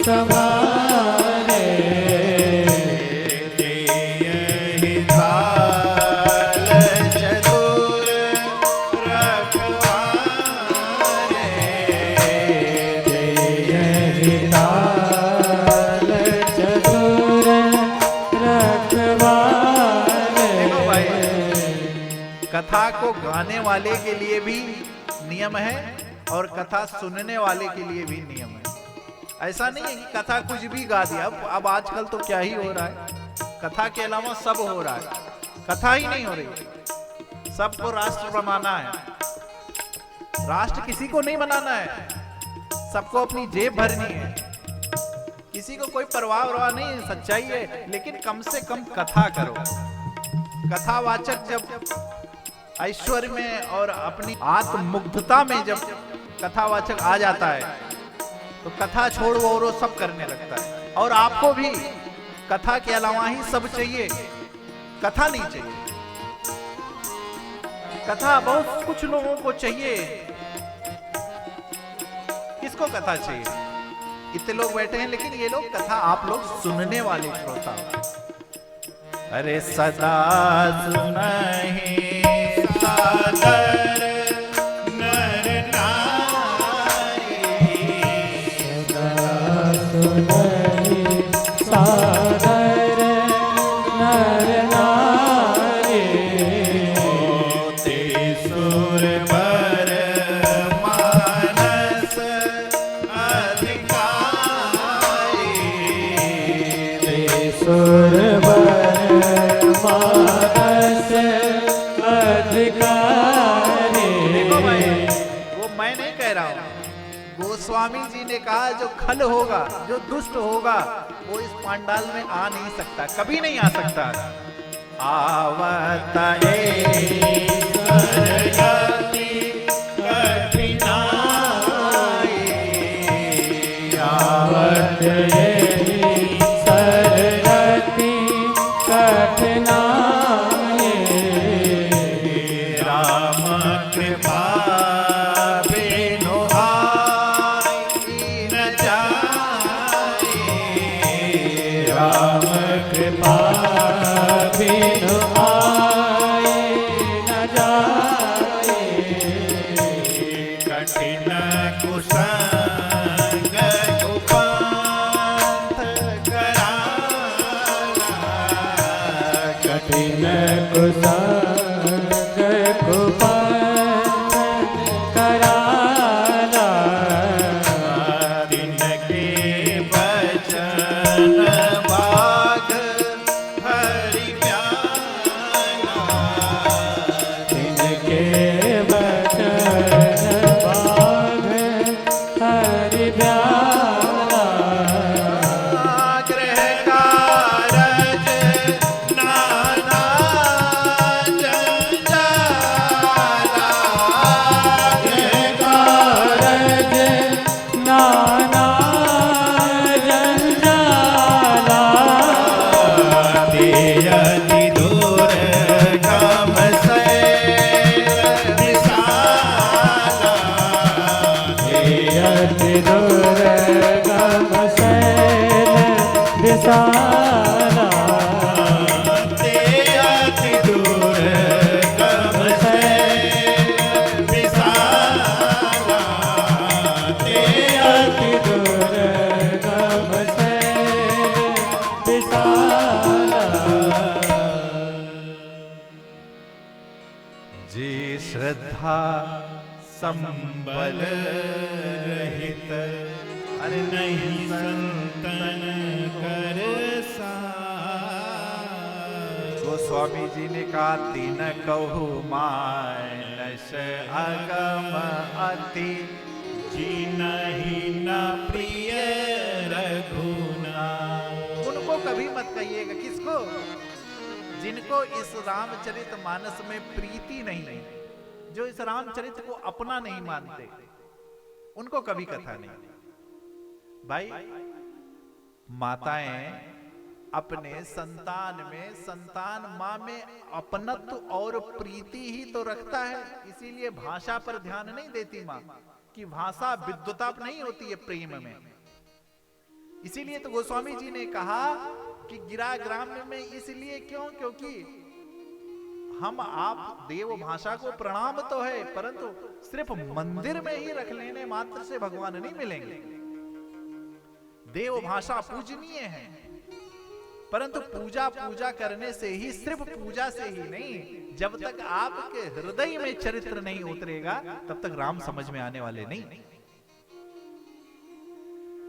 संभारे, देहि ढाल चतुर रखवारे, देहि ढाल चतुर रखवारे। देखो भाई, कथा को गाने वाले के लिए भी नियम है और कथा सुनने वाले के लिए भी नियम है। ऐसा नहीं है कि कथा कुछ भी गा दिया। अब आजकल तो क्या ही हो रहा है, कथा के अलावा सब हो रहा है, कथा ही नहीं हो रही। सबको राष्ट्र बनाना है, राष्ट्र किसी को नहीं बनाना है, सबको अपनी जेब भरनी है, किसी को कोई परवाह नहीं है, सच्चाई है। लेकिन कम से कम कथा करो। कथावाचक जब ऐश्वर्य में और अपनी आत्ममुग्धता में जब कथावाचक आ जाता है तो कथा छोड़ वो सब करने लगता है। और आपको भी कथा के अलावा ही सब चाहिए, कथा नहीं चाहिए। कथा बहुत कुछ लोगों को चाहिए, किसको कथा चाहिए? इतने लोग बैठे हैं, लेकिन ये लोग कथा आप लोग सुनने वाले श्रोता। अरे सदा सुनहि सादर नर नारी, सुनहि सादर नर नारी, होते सुरवर मानस अधिकारी, सुरवर मानस अधिकारी। देखो भाई, वो मैं नहीं कह रहा हूं, गोस्वामी जी ने कहा जो खल होगा, जो दुष्ट होगा, वो इस पांडाल में आ नहीं सकता, कभी नहीं आ सकता। आवत सरगति कठिनाई, आवत सरगति कठिनाई, राम कृपा बिनु आई न जाई, राम कृपा बिनु आए न जाए, कठिन कुसंग कुपंथ कराला, कठिन कुसंग कुपंथ कराला, तिनके बचन बाग हरि प्याला, तिनके बचन बाघ हरि प्याला, ग्रह कारज नाना जंजाला, ग्रह कारज नाना जंजाला, अति दूर गम से विशाला, अति दुर्गम शैल विशाला, अति दूर गम से विशाला, अति दुर्गम शैल विशाला। जी श्रद्धा संबल रहित, अरे नहीं संतन कर गोस्वामी जी ने कहा तीन कहु मानस अगम अति, जी नहीं न प्रिय रघुना। उनको कभी मत कहिएगा, किसको? जिनको इस रामचरित मानस में प्रीति नहीं है, जो इस रामचरित को अपना नहीं मानते, उनको कभी कथा नहीं। भाई, माताएं अपने संतान में, संतान मां में अपनत्व और प्रीति ही तो रखता है। इसीलिए भाषा पर ध्यान नहीं देती मां, कि भाषा विद्वता नहीं होती है प्रेम में। इसीलिए तो गोस्वामी जी ने कहा कि गिरा ग्राम्य में इसलिए क्यों, क्योंकि हम आप देव भाषा को प्रणाम तो है, परंतु सिर्फ मंदिर में ही रख लेने मात्र से भगवान नहीं मिलेंगे। देव भाषा पूजनीय है, परंतु पूजा करने से ही, सिर्फ पूजा से ही नहीं, जब तक आपके हृदय में चरित्र नहीं उतरेगा तब तक राम समझ में आने वाले नहीं।